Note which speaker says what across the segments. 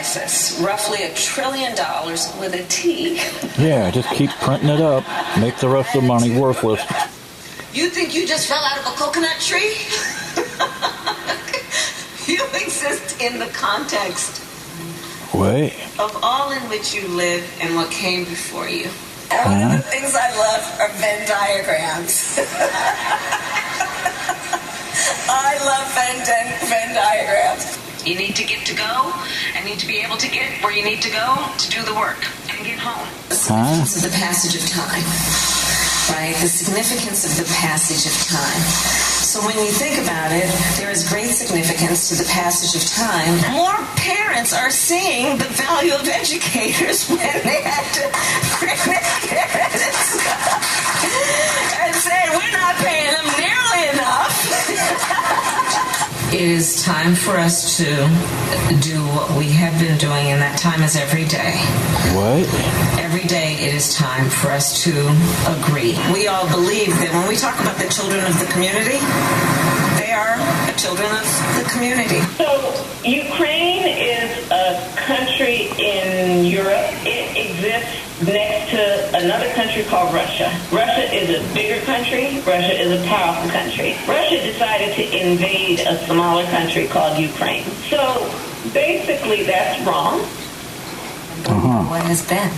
Speaker 1: crisis, roughly $1 trillion with a T.
Speaker 2: Yeah, just keep printing it up. Make the rest of the money worthless.
Speaker 1: You think you just fell out of a coconut tree? You exist in the context of all in which you live and what came before you. And one of the things I love are Venn diagrams. I love Venn diagrams. You need to get to go and need to be able to get where you need to go to do the work and get home. The significance of the passage of time, right? The significance of the passage of time. So when you think about it, there is great significance to the passage of time. More parents are seeing the value of educators when they have to bring their parents and say, we're not paying them nearly enough. It is time for us to do what we have been doing, and that time is every day.
Speaker 2: What?
Speaker 1: Every day it is time for us to agree. We all believe that when we talk about the children of the community, they are the children of the community.
Speaker 3: So Ukraine is a country in Europe. It exists next to another country called Russia. Russia is a bigger country. Russia is a powerful country. Russia decided to invade a smaller country called Ukraine. So basically that's wrong.
Speaker 1: What has been,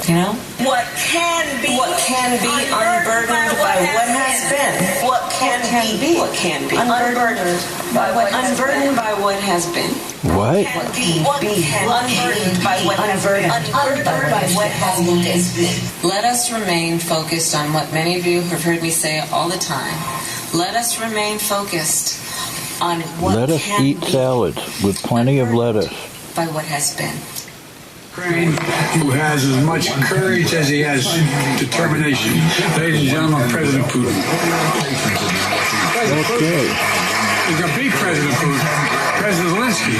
Speaker 1: you know? What can be unburdened by what has been. What can be unburdened by what has been.
Speaker 2: What?
Speaker 1: Unburdened by what has been. Let us remain focused on what many of you have heard me say all the time. Let us remain focused on what
Speaker 2: Let us
Speaker 1: can
Speaker 2: eat
Speaker 1: be
Speaker 2: salads with plenty of lettuce.
Speaker 1: by what has been.
Speaker 4: Ukraine, who has as much courage as he has determination. Ladies and gentlemen, President Putin.
Speaker 2: Okay.
Speaker 4: He's going to beat President Putin. President Zelensky.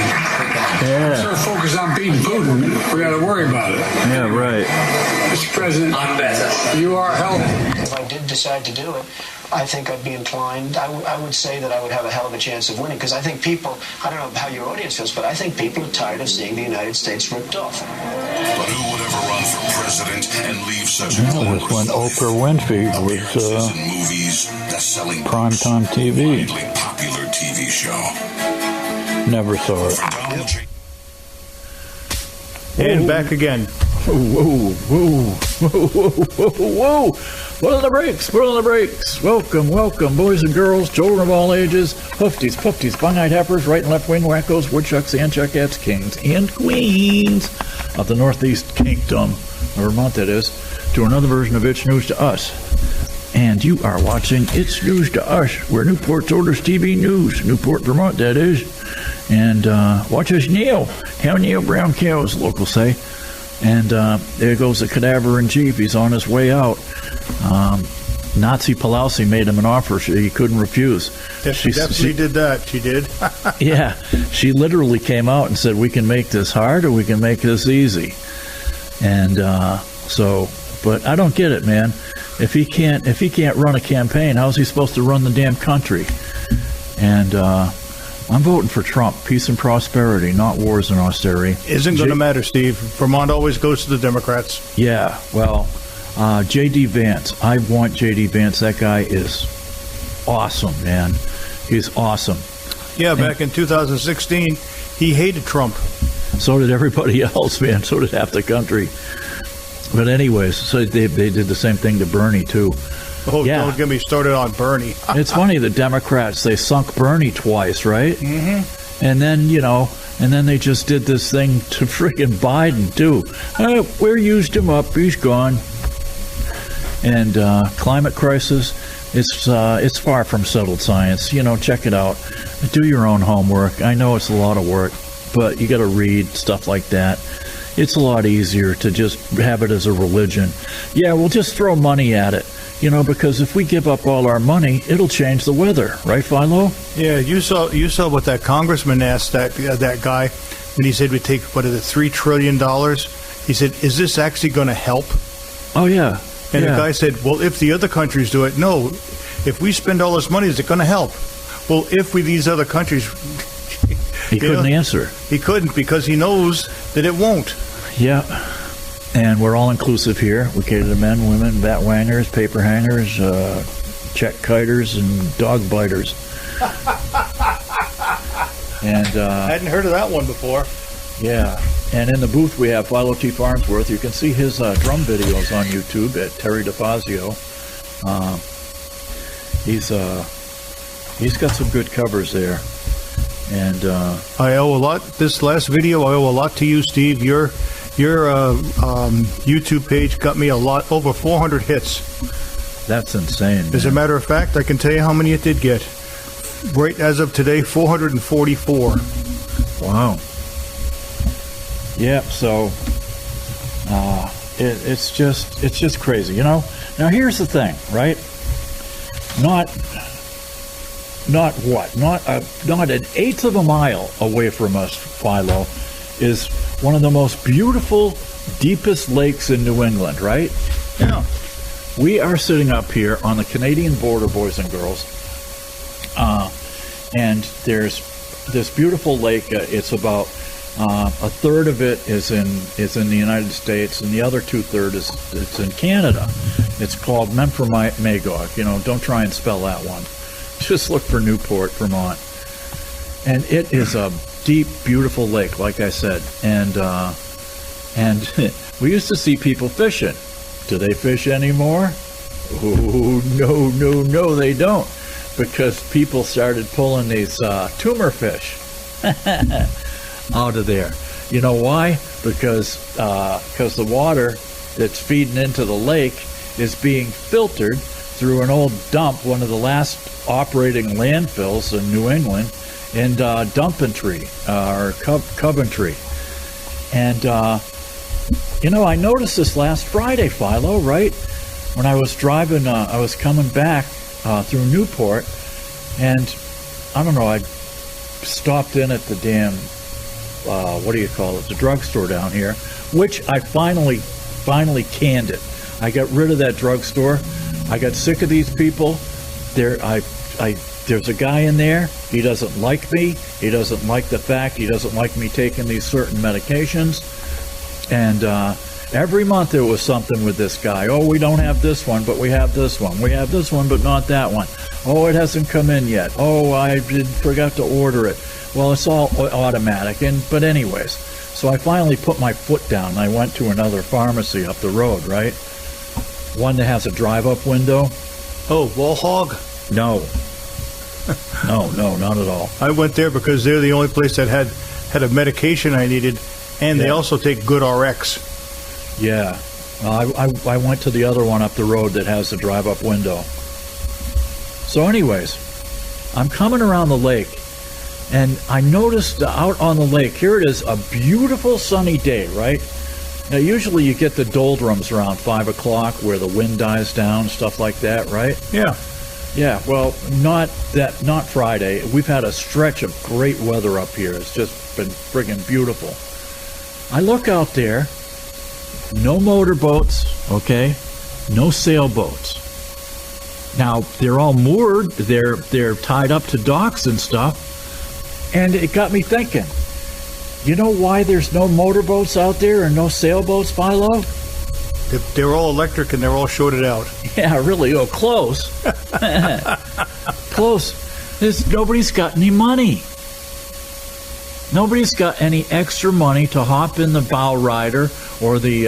Speaker 2: Yeah.
Speaker 4: Sort of focus on beating Putin. We got to worry about it.
Speaker 2: Yeah, right.
Speaker 4: Mr. President, I'm better. You are helping.
Speaker 5: If I did decide to do it, I think I'd be inclined, I would say that I would have a hell of a chance of winning, because I think people, I don't know how your audience feels, but I think people are tired of seeing the United States ripped off.
Speaker 6: But who would ever run for president and leave such a
Speaker 2: That was when Oprah Winfrey was
Speaker 6: movies, best-selling
Speaker 2: primetime TV.
Speaker 6: widely popular TV show.
Speaker 2: Never saw it.
Speaker 7: And back again.
Speaker 2: Whoa, whoa, whoa, whoa, whoa, whoa. What are the brakes? What are the brakes? Welcome, welcome, boys and girls, children of all ages, hoofties, pufties, bung-eyed heifers, right and left wing wackos, woodchucks, and chuckettes, kings and queens of the Northeast Kingdom, Vermont that is, to another version of It's News to Us. And you are watching It's News to Us. We're Newport's oldest TV news, Newport, Vermont that is. And watch us kneel. Cow kneel, brown cows, locals say. And there goes the cadaver in chief. He's on his way out. Nazi Pelosi made him an offer he couldn't refuse.
Speaker 7: Yeah, she definitely did that. She did.
Speaker 2: Yeah, she literally came out and said, we can make this hard or we can make this easy. And but I don't get it, man. If he can't run a campaign, how's he supposed to run the damn country? And I'm voting for Trump. Peace and prosperity, not wars and austerity.
Speaker 7: Isn't going to matter, Steve. Vermont always goes to the Democrats.
Speaker 2: Yeah, well, J.D. Vance. I want J.D. Vance. That guy is awesome, man. He's awesome.
Speaker 7: Yeah, back in 2016, he hated Trump.
Speaker 2: So did everybody else, man. So did half the country. But anyways, so they did the same thing to Bernie, too.
Speaker 7: Oh, yeah. Don't get me started on Bernie.
Speaker 2: It's funny, the Democrats, they sunk Bernie twice, right? Mm-hmm. And then they just did this thing to friggin' Biden, too. We used him up. He's gone. And climate crisis, it's far from settled science. You know, check it out. Do your own homework. I know it's a lot of work, but you got to read stuff like that. It's a lot easier to just have it as a religion. Yeah, we'll just throw money at it. You know, because if we give up all our money, it'll change the weather, right, Philo?
Speaker 7: Yeah, you saw what that congressman asked that guy when he said we take $3 trillion. He said, "Is this actually going to help?"
Speaker 2: Oh yeah.
Speaker 7: And the guy said, "Well, if the other countries do it, no. If we spend all this money, is it going to help?" Well, if these other countries
Speaker 2: He couldn't answer.
Speaker 7: He couldn't because he knows that it won't.
Speaker 2: Yeah. And we're all inclusive here. We cater to men, women, bat wangers, paper hangers, check kiters, and dog biters. And
Speaker 7: I hadn't heard of that one before.
Speaker 2: Yeah. And in the booth we have Philo T. Farnsworth. You can see his drum videos on YouTube at Terry DeFazio. He's got some good covers there. And
Speaker 7: I owe a lot. This last video, I owe a lot to you, Steve. Your YouTube page got me a lot, over 400 hits.
Speaker 2: That's insane.
Speaker 7: As a matter of fact, I can tell you how many it did get. Right as of today, 444.
Speaker 2: Wow. Yeah. So it's just crazy, you know. Now here's the thing, right? Not an eighth of a mile away from us, Philo, is one of the most beautiful, deepest lakes in New England, right?
Speaker 7: Yeah.
Speaker 2: We are sitting up here on the Canadian border, boys and girls, and there's this beautiful lake. It's about a third of it is in the United States, and the other 2/3 it's in Canada. It's called Memphremagog. You know, don't try and spell that one. Just look for Newport, Vermont. And it is a deep, beautiful lake, like I said. And we used to see people fishing. Do they fish anymore? Oh, no, they don't. Because people started pulling these tumor fish out of there. You know why? Because the water that's feeding into the lake is being filtered through an old dump, one of the last operating landfills in New England, in Coventry. And, I noticed this last Friday, Philo, right? When I was driving, I was coming back through Newport, and I don't know, I stopped in at the damn, the drugstore down here, which I finally canned it. I got rid of that drugstore. I got sick of these people. There's a guy in there. He doesn't like me. He doesn't like the fact. He doesn't like me taking these certain medications. And every month there was something with this guy. Oh, we don't have this one, but we have this one. We have this one, but not that one. Oh, it hasn't come in yet. Oh, I forgot to order it. Well, it's all automatic. But anyways, so I finally put my foot down. I went to another pharmacy up the road, right? One that has a drive-up window.
Speaker 7: Oh, Wall Hog?
Speaker 2: No, not at all.
Speaker 7: I went there because they're the only place that had a medication I needed, and they also take good RX.
Speaker 2: Yeah. I went to the other one up the road that has the drive-up window. So anyways, I'm coming around the lake, and I noticed out on the lake, here it is, a beautiful sunny day, right? Now, usually you get the doldrums around 5 o'clock where the wind dies down, stuff like that, right?
Speaker 7: Yeah.
Speaker 2: Yeah, well, not Friday. We've had a stretch of great weather up here. It's just been friggin' beautiful. I look out there, no motorboats, okay? No sailboats. Now, they're all moored. They're tied up to docks and stuff. And it got me thinking, you know why there's no motorboats out there and no sailboats, Philo?
Speaker 7: They're all electric and they're all shorted out.
Speaker 2: Yeah, really. Oh, close. Close. Nobody's got any money. Nobody's got any extra money to hop in the bow rider or the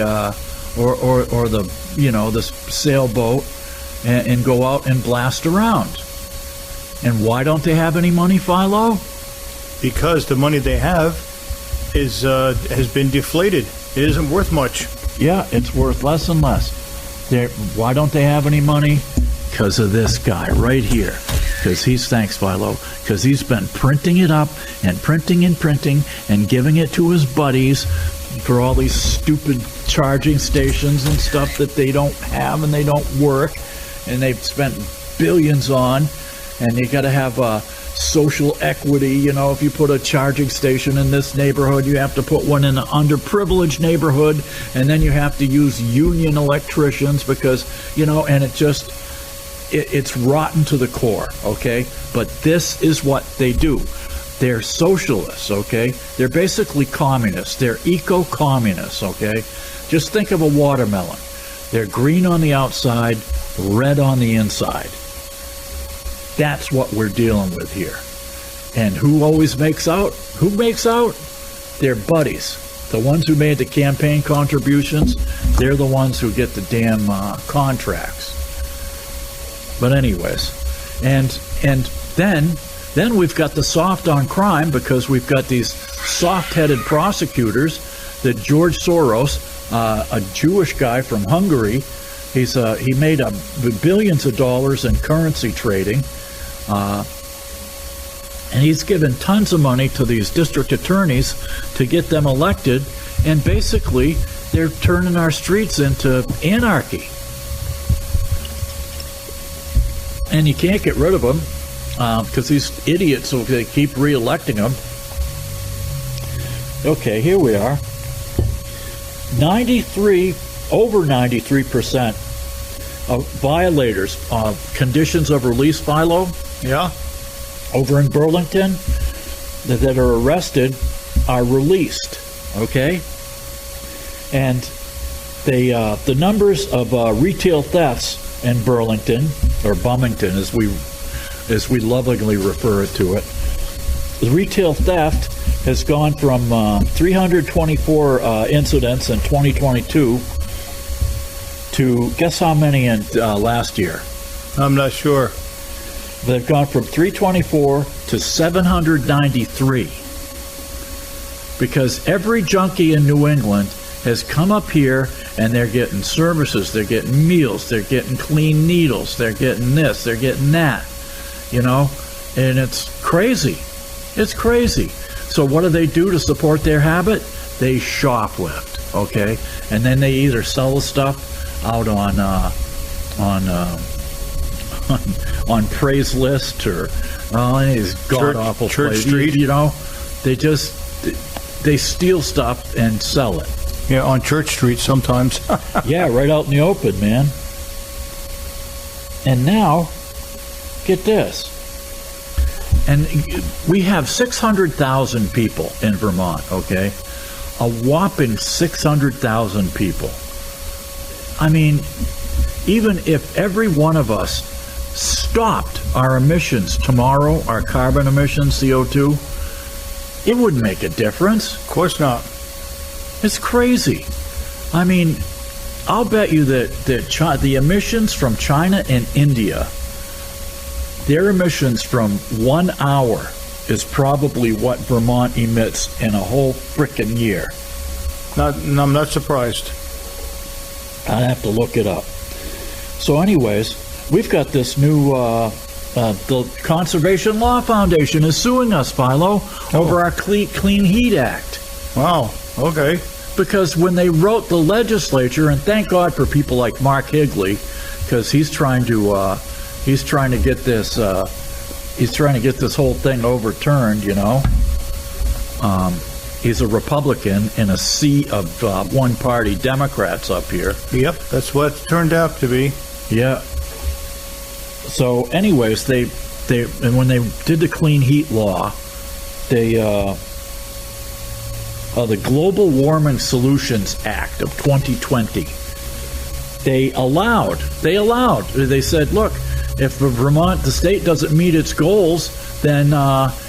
Speaker 2: the sailboat and go out and blast around. And why don't they have any money, Philo?
Speaker 7: Because the money they have has been deflated. It isn't worth much.
Speaker 2: Yeah, it's worth less and less. Why don't they have any money? Because of this guy right here. Thanks, Philo, because he's been printing it up and printing and giving it to his buddies for all these stupid charging stations and stuff that they don't have and they don't work, and they've spent billions on, and you got to have social equity. You know, if you put a charging station in this neighborhood, you have to put one in an underprivileged neighborhood, and then you have to use union electricians because, and it's rotten to the core, okay? But this is what they do. They're socialists, okay? They're basically communists. They're eco-communists, okay? Just think of a watermelon. They're green on the outside, red on the inside. That's what we're dealing with here. And who always makes out? Who makes out? Their buddies. The ones who made the campaign contributions, they're the ones who get the damn contracts. But anyways, and then we've got the soft on crime, because we've got these soft-headed prosecutors that George Soros, a Jewish guy from Hungary, he made billions of dollars in currency trading, and he's given tons of money to these district attorneys to get them elected, and basically they're turning our streets into anarchy. And you can't get rid of them because these idiots, so they keep re-electing them. Okay, here we are. Over 93% of violators of conditions of release, Philo.
Speaker 7: Yeah.
Speaker 2: Over in Burlington, that are arrested are released, okay? And the numbers of retail thefts in Burlington, or Bumington as we lovingly refer to it, the retail theft has gone from 324 incidents in 2022 to, guess how many in last year?
Speaker 7: I'm not sure.
Speaker 2: They've gone from 324 to 793, because every junkie in New England has come up here and they're getting services, they're getting meals, they're getting clean needles, they're getting this, they're getting that, you know, and it's crazy. It's crazy. So what do they do to support their habit? They shoplift, okay? And then they either sell the stuff out on Praise List or any of these god-awful
Speaker 7: Church
Speaker 2: places.
Speaker 7: Street.
Speaker 2: You know, they steal stuff and sell it.
Speaker 7: Yeah, on Church Street sometimes.
Speaker 2: Yeah, right out in the open, man. And now, get this. And we have 600,000 people in Vermont, okay? A whopping 600,000 people. I mean, even if every one of us stopped our emissions tomorrow, our carbon emissions, CO2, it wouldn't make a difference.
Speaker 7: Of course not.
Speaker 2: It's crazy. I mean, I'll bet you that the emissions from China and India, their emissions from 1 hour is probably what Vermont emits in a whole frickin' year.
Speaker 7: I'm not surprised.
Speaker 2: I'd have to look it up. So anyways, we've got this new, the Conservation Law Foundation is suing us, Philo, over our Clean Heat Act.
Speaker 7: Wow, okay.
Speaker 2: Because when they wrote the legislature, and thank God for people like Mark Higley, because he's trying to get this whole thing overturned, you know. He's a Republican in a sea of one-party Democrats up here.
Speaker 7: Yep, that's what it turned out to be.
Speaker 2: Yeah. So, anyways, and when they did the Clean Heat Law, the Global Warming Solutions Act of 2020, they said, look, if the state doesn't meet its goals, then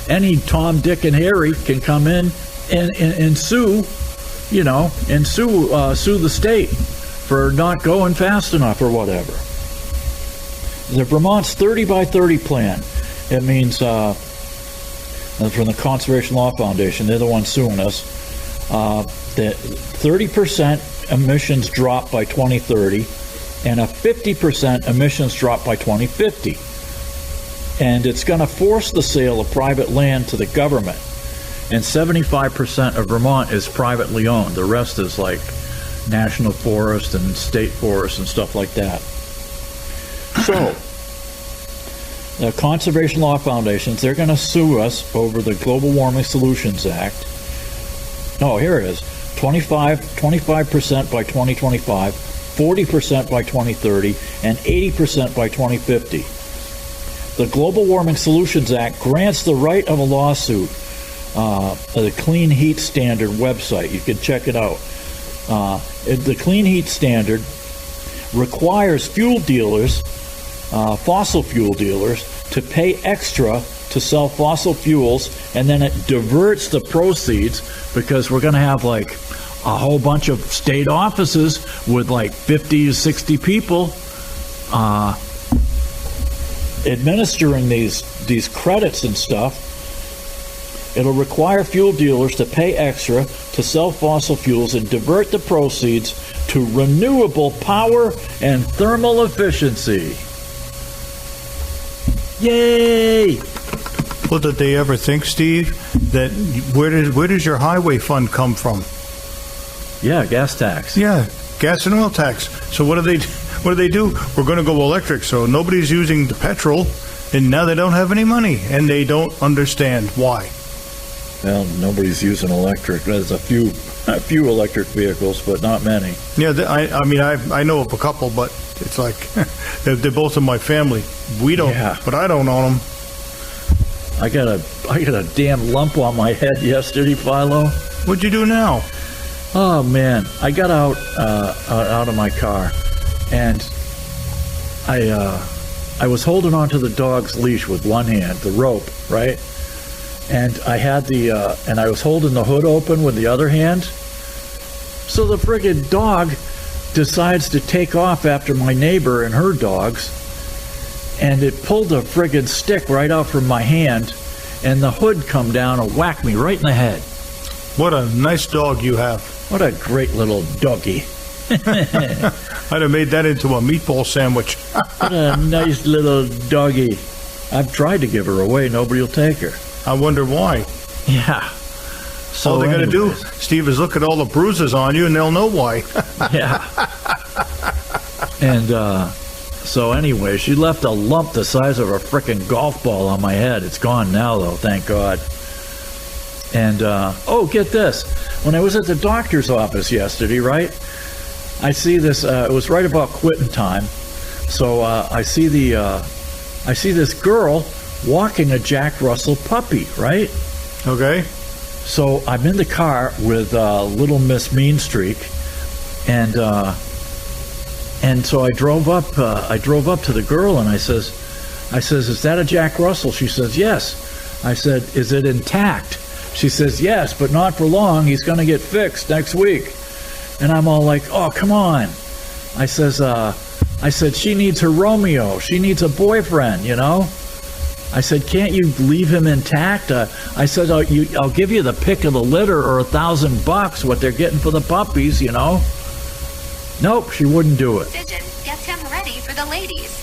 Speaker 2: any Tom, Dick, and Harry can come in and sue, sue the state for not going fast enough or whatever. The Vermont's 30 by 30 plan, it means from the Conservation Law Foundation, they're the ones suing us, that 30% emissions drop by 2030 and a 50% emissions drop by 2050. And it's going to force the sale of private land to the government. And 75% of Vermont is privately owned. The rest is like national forest and state forest and stuff like that. So, the Conservation Law Foundations, they're going to sue us over the Global Warming Solutions Act. Oh, here it is. 25% by 2025, 40% by 2030, and 80% by 2050. the Global Warming Solutions Act grants the right of a lawsuit. The Clean Heat Standard website, you can check it out. The Clean Heat Standard requires fuel dealers, fossil fuel dealers, to pay extra to sell fossil fuels, and then it diverts the proceeds, because we're going to have like a whole bunch of state offices with like 50 to 60 people administering these credits and stuff. It'll require fuel dealers to pay extra to sell fossil fuels and divert the proceeds to renewable power and thermal efficiency. Yay!
Speaker 7: Well, did they ever think, Steve, that where does your highway fund come from?
Speaker 2: Yeah, gas tax.
Speaker 7: Yeah, gas and oil tax. So what do they do? We're going to go electric, so nobody's using the petrol, and now they don't have any money, and they don't understand why.
Speaker 2: Well, nobody's using electric. There's a few electric vehicles, but not many.
Speaker 7: Yeah, I know of a couple, but it's like they're both in my family. We don't, but I don't own them.
Speaker 2: I got a damn lump on my head yesterday, Philo.
Speaker 7: What'd you do now?
Speaker 2: Oh man, I got out of my car, and I was holding onto the dog's leash with one hand, the rope, right? And I had and I was holding the hood open with the other hand. So the friggin' dog decides to take off after my neighbor and her dogs, and it pulled the friggin' stick right out from my hand, and the hood come down and whacked me right in the head.
Speaker 7: What a nice dog you have.
Speaker 2: What a great little doggy.
Speaker 7: I'd have made that into a meatball sandwich.
Speaker 2: What a nice little doggy. I've tried to give her away. Nobody will take her.
Speaker 7: I wonder why.
Speaker 2: Yeah. So
Speaker 7: all they got to do, Steve, is look at all the bruises on you, and they'll know why.
Speaker 2: Yeah. And so anyway, she left a lump the size of a frickin' golf ball on my head. It's gone now, though, thank God. And, get this. When I was at the doctor's office yesterday, right, I see this, it was right about quitting time. So I see this girl walking a Jack Russell puppy, right?
Speaker 7: Okay.
Speaker 2: So I'm in the car with little Miss Mean Streak, and so I drove up to the girl, and I says, is that a Jack Russell? She says, yes. I said, is it intact? She says, yes, but not for long. He's going to get fixed next week. And I'm all like, oh, come on. I said, she needs her Romeo. She needs a boyfriend, you know? I said, can't you leave him intact? I said, I'll give you the pick of the litter or $1,000, what they're getting for the puppies, you know? Nope, she wouldn't do it.
Speaker 8: Pigeon, get him ready for the ladies.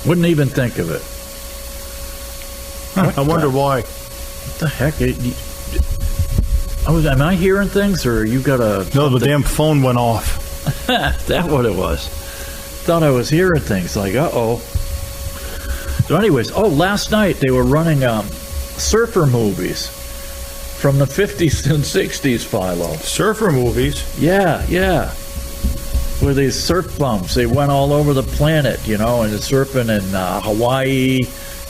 Speaker 2: Wouldn't even think of it.
Speaker 7: I wonder why.
Speaker 2: What the heck? Am I hearing things, or you got a...
Speaker 7: No, the damn phone went off.
Speaker 2: That's what it was. Thought I was hearing things, like, uh-oh. So anyways, last night they were running surfer movies from the 50s and 60s, Philo.
Speaker 7: Surfer movies?
Speaker 2: Yeah. With these surf bums. They went all over the planet, you know, and surfing in Hawaii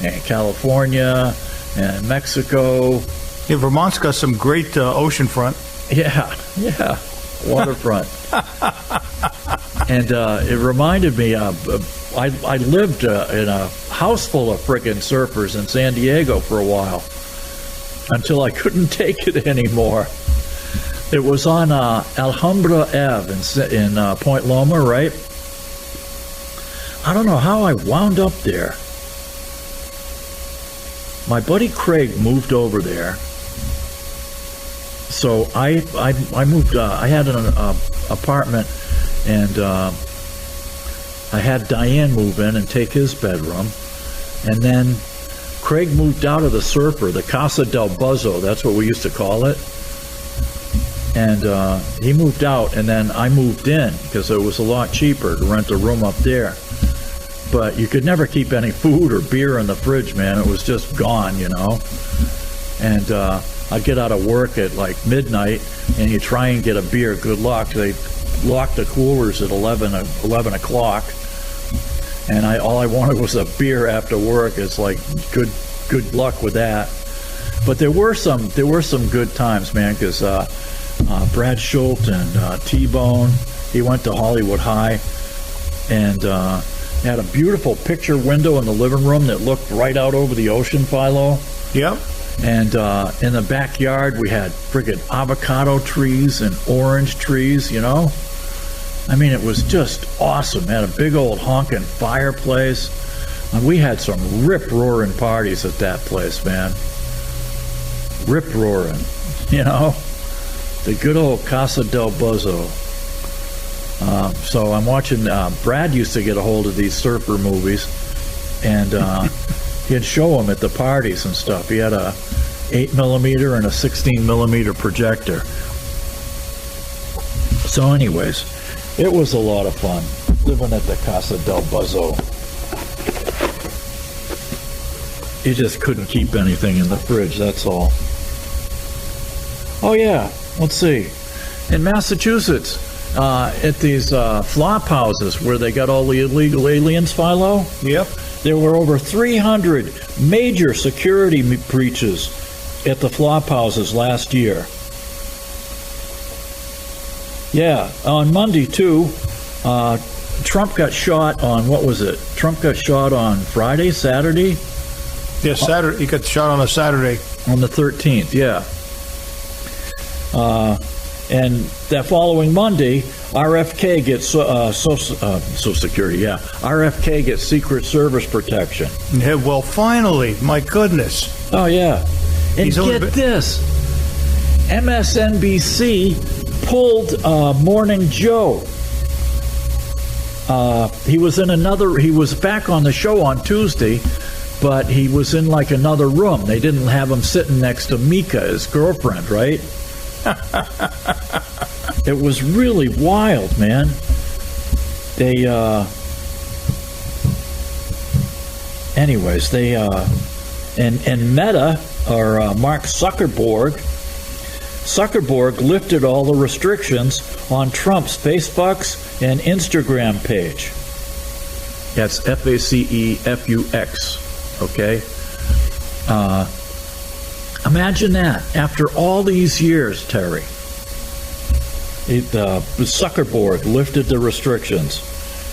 Speaker 2: and California and Mexico.
Speaker 7: Yeah, Vermont's got some great oceanfront.
Speaker 2: Yeah, waterfront. And it reminded me of, I lived in a house full of frickin' surfers in San Diego for a while, until I couldn't take it anymore. It was on Alhambra Ave in Point Loma, right? I don't know how I wound up there. My buddy Craig moved over there, so I moved. I had an apartment, and I had Diane move in and take his bedroom, and then Craig moved out of the surfer, the Casa del Buzzo. That's what we used to call it. And he moved out, and then I moved in because it was a lot cheaper to rent a room up there. But you could never keep any food or beer in the fridge, man. It was just gone, you know. And I'd get out of work at like midnight, and you try and get a beer. Good luck. They lock the coolers at 11 o'clock. and all I wanted was a beer after work. It's like good luck with that. But there were some good times, man, because Brad Schultz and T-Bone, he went to Hollywood High, and had a beautiful picture window in the living room that looked right out over the ocean, Philo.
Speaker 7: Yep.
Speaker 2: And in the backyard, we had friggin' avocado trees and orange trees, you know? I mean, it was just awesome. Had a big old honking fireplace. And we had some rip-roaring parties at that place, man. Rip-roaring, you know? The good old Casa del Buzzo. So I'm watching, Brad used to get a hold of these surfer movies, and he'd show them at the parties and stuff. He had a 8mm and a 16mm projector. So anyways, it was a lot of fun living at the Casa del Buzzo. You just couldn't keep anything in the fridge, that's all. Oh yeah, let's see. In Massachusetts, at these flop houses where they got all the illegal aliens, Philo?
Speaker 7: Yep.
Speaker 2: There were over 300 major security breaches at the flop houses last year. Yeah, on Monday, too, Trump got shot on, what was it? Trump got shot on Friday, Saturday?
Speaker 7: Yeah, Saturday. He got shot on a Saturday.
Speaker 2: On the 13th, yeah. And that following Monday, RFK gets Social Security, yeah. RFK gets Secret Service protection.
Speaker 7: Yeah, well, finally, my goodness.
Speaker 2: Oh, yeah. And get this. MSNBC pulled Morning Joe. He was back on the show on Tuesday, but he was in like another room. They didn't have him sitting next to Mika, his girlfriend, right? It was really wild, man. They and Meta, or Mark Zuckerberg lifted all the restrictions on Trump's Facebook's and Instagram page. That's FACEFUX, okay? Imagine that. After all these years, Terry, Zuckerberg lifted the restrictions.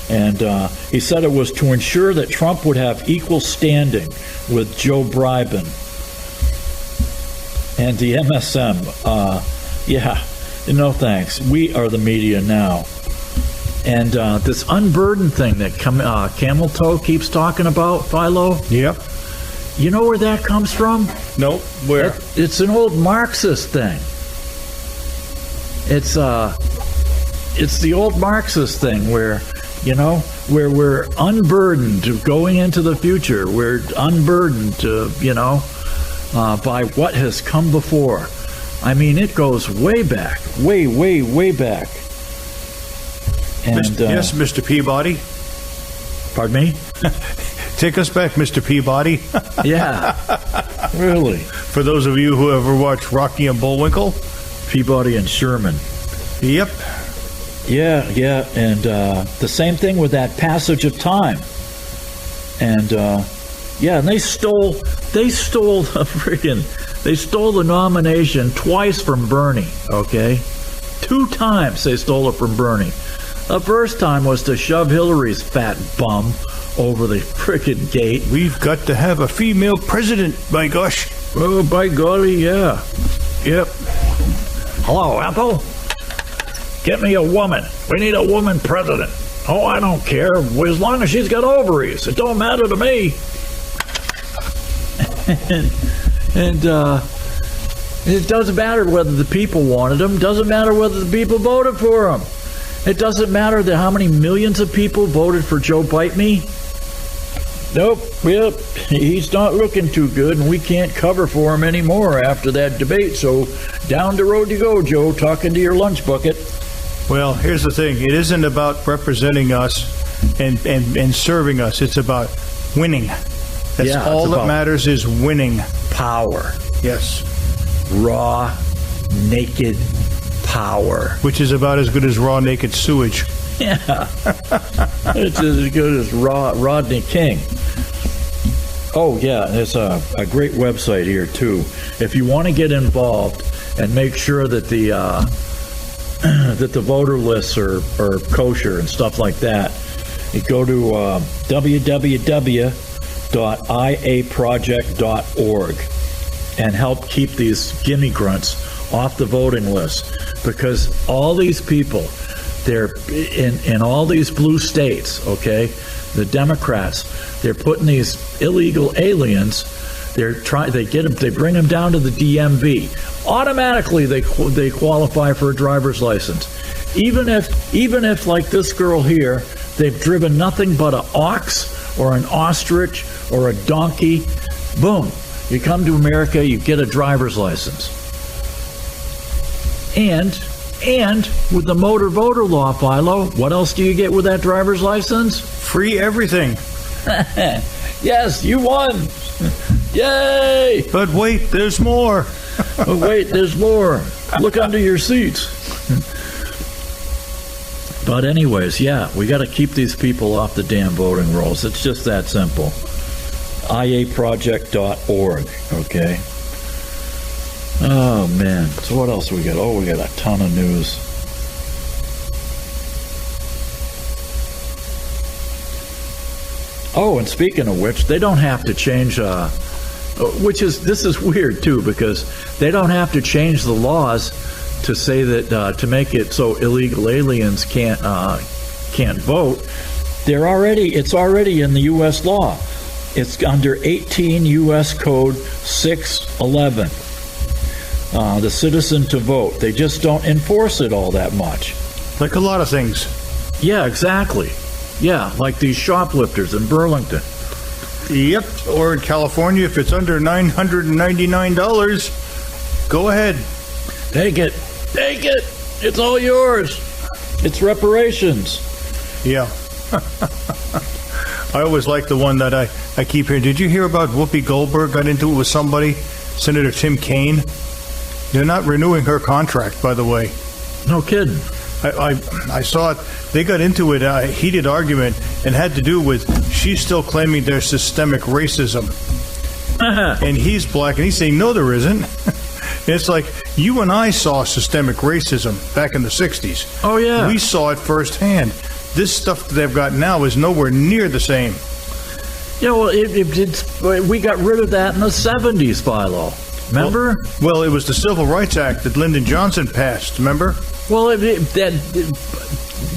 Speaker 2: And he said it was to ensure that Trump would have equal standing with Joe Biden and the MSM. No thanks. We are the media now. And this unburdened thing that Camel Toe keeps talking about, Philo?
Speaker 7: Yep.
Speaker 2: You know where that comes from?
Speaker 7: Nope. Where?
Speaker 2: It's an old Marxist thing. It's the old Marxist thing where, you know, where we're unburdened going into the future. We're unburdened, by what has come before. I mean, it goes way back, way, way, way back. And
Speaker 7: yes, Mr. Peabody.
Speaker 2: Pardon me?
Speaker 7: Take us back, Mr. Peabody.
Speaker 2: Yeah, really.
Speaker 7: For those of you who ever watched Rocky and Bullwinkle.
Speaker 2: Peabody and Sherman.
Speaker 7: Yep.
Speaker 2: Yeah, and the same thing with that passage of time. And and they stole the nomination twice from Bernie, okay? 2 times they stole it from Bernie. The first time was to shove Hillary's fat bum over the frickin' gate.
Speaker 7: We've got to have a female president, by gosh.
Speaker 2: Oh, by golly, yeah. Yep. Hello, Ethel? Get me a woman. We need a woman president. Oh, I don't care. As long as she's got ovaries. It don't matter to me. and it doesn't matter whether the people wanted him. Doesn't matter whether the people voted for him. It doesn't matter how many millions of people voted for Joe Bite Me. Nope. Yep. He's not looking too good, and we can't cover for him anymore after that debate. So down the road you go, Joe, talking to your lunch bucket.
Speaker 7: Well, here's the thing. It isn't about representing us and serving us. It's about winning. That's all that matters is winning.
Speaker 2: Power.
Speaker 7: Yes.
Speaker 2: Raw, naked power.
Speaker 7: Which is about as good as raw, naked sewage.
Speaker 2: Yeah. It's as good as Rodney King. Oh, yeah, there's a great website here, too. If you want to get involved and make sure that the that the voter lists are kosher and stuff like that, you go to www.iaproject.org and help keep these gimme grunts off the voting list, because all these people, they're in all these blue states, okay, the Democrats, they're putting these illegal aliens, they bring them down to the DMV. Automatically they qualify for a driver's license. Even if like this girl here, they've driven nothing but an ox or an ostrich or a donkey, boom, you come to America, you get a driver's license. And with the motor voter law, Philo, what else do you get with that driver's license?
Speaker 7: Free everything.
Speaker 2: Yes, you won. Yay!
Speaker 7: But wait, there's more.
Speaker 2: But wait, there's more. Look under your seats. But anyways, yeah, we got to keep these people off the damn voting rolls. It's just that simple. iaproject.org, okay? Oh, man. So what else we got? Oh, we got a ton of news. Oh, and speaking of which, they don't have to change, this is weird, too, because they don't have to change the laws to say that, to make it so illegal aliens can't vote. It's already in the U.S. law. It's under 18 U.S. Code 611. The citizen to vote. They just don't enforce it all that much.
Speaker 7: Like a lot of things.
Speaker 2: Yeah, exactly. Yeah, like these shoplifters in Burlington.
Speaker 7: Yep, or in California, if it's under $999, go ahead.
Speaker 2: Take it. It's all yours. It's reparations.
Speaker 7: Yeah. I always like the one that I keep hearing. Did you hear about Whoopi Goldberg got into it with somebody, Senator Tim Kaine? They're not renewing her contract, by the way.
Speaker 2: No kidding.
Speaker 7: I saw it. They got into it, a heated argument, and had to do with she's still claiming there's systemic racism. And he's black, and he's saying, no, there isn't. It's like, you and I saw systemic racism back in the 60s.
Speaker 2: Oh, yeah.
Speaker 7: We saw it firsthand. This stuff that they've got now is nowhere near the same.
Speaker 2: Yeah, well, we got rid of that in the 70s, Philo. Remember?
Speaker 7: Well, it was the Civil Rights Act that Lyndon Johnson passed, remember?
Speaker 2: Well,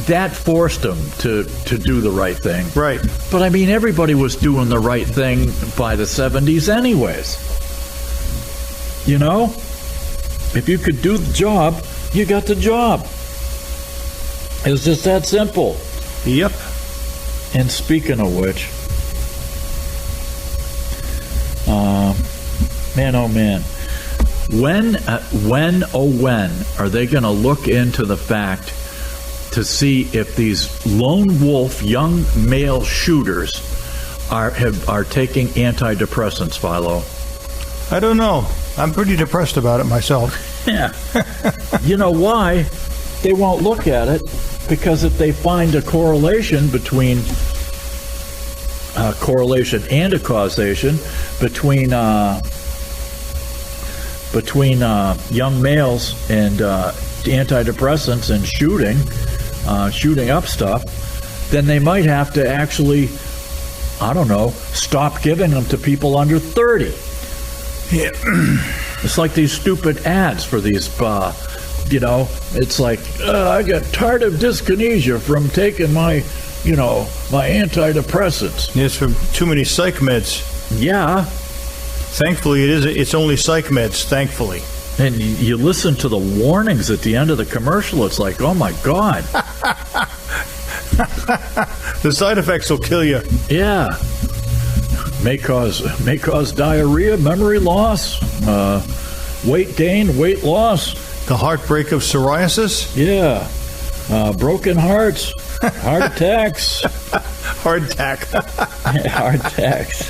Speaker 2: that forced them to do the right thing.
Speaker 7: Right.
Speaker 2: But, I mean, everybody was doing the right thing by the 70s anyways. You know? If you could do the job, you got the job. It's just that simple.
Speaker 7: Yep.
Speaker 2: And speaking of which, man, oh man, when are they going to look into the fact to see if these lone wolf young male shooters are taking antidepressants, Philo?
Speaker 7: I don't know. I'm pretty depressed about it myself.
Speaker 2: Yeah. You know why? They won't look at it because if they find a correlation between and a causation between young males and antidepressants and shooting up stuff, then they might have to actually, I don't know, stop giving them to people under 30.
Speaker 7: Yeah.
Speaker 2: It's like these stupid ads for these, it's like, I got tired of dyskinesia from taking my antidepressants.
Speaker 7: It's from too many psych meds.
Speaker 2: Yeah.
Speaker 7: Thankfully, it's only psych meds, thankfully.
Speaker 2: And you listen to the warnings at the end of the commercial, it's like, oh my God.
Speaker 7: The side effects will kill you.
Speaker 2: Yeah. May cause diarrhea, memory loss, weight gain, weight loss.
Speaker 7: The heartbreak of psoriasis?
Speaker 2: Yeah. Broken hearts, heart attacks.
Speaker 7: Heart attack.
Speaker 2: Heart attacks.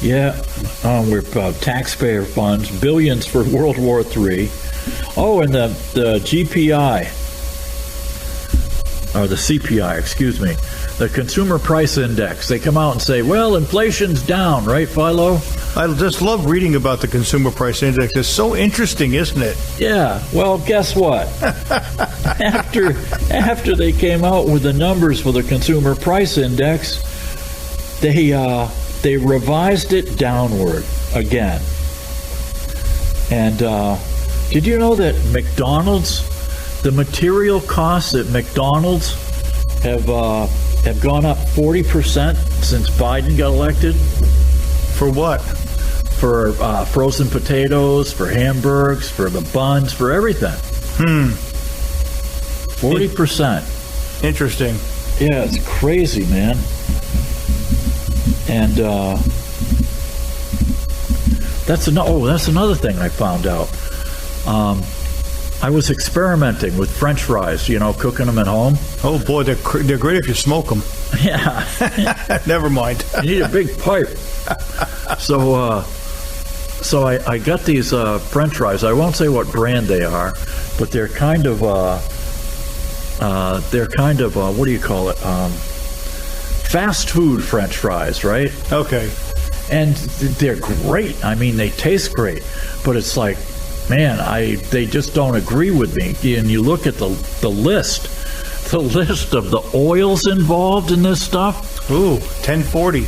Speaker 2: Yeah. We're taxpayer funds, billions for World War III. Oh, and the GPI. or the CPI, excuse me, the Consumer Price Index. They come out and say, well, inflation's down, right, Philo?
Speaker 7: I just love reading about the Consumer Price Index. It's so interesting, isn't it?
Speaker 2: Yeah. Well, guess what? after they came out with the numbers for the Consumer Price Index, they revised it downward again. And did you know that McDonald's, the material costs at McDonald's have gone up 40% since Biden got elected?
Speaker 7: For what?
Speaker 2: For frozen potatoes, for hamburgers, for the buns, for everything. 40%.
Speaker 7: Interesting.
Speaker 2: Yeah, it's crazy, man. And that's another thing I found out. I was experimenting with French fries, cooking them at home.
Speaker 7: Oh boy, they're great if you smoke them.
Speaker 2: Yeah.
Speaker 7: Never mind.
Speaker 2: You need a big pipe. So I got these French fries. I won't say what brand they are, but they're kind of what do you call it? Fast food French fries, right?
Speaker 7: Okay.
Speaker 2: And they're great. I mean, they taste great, but it's like, man, they just don't agree with me. And you look at the list of the oils involved in this stuff.
Speaker 7: Ooh, 1040.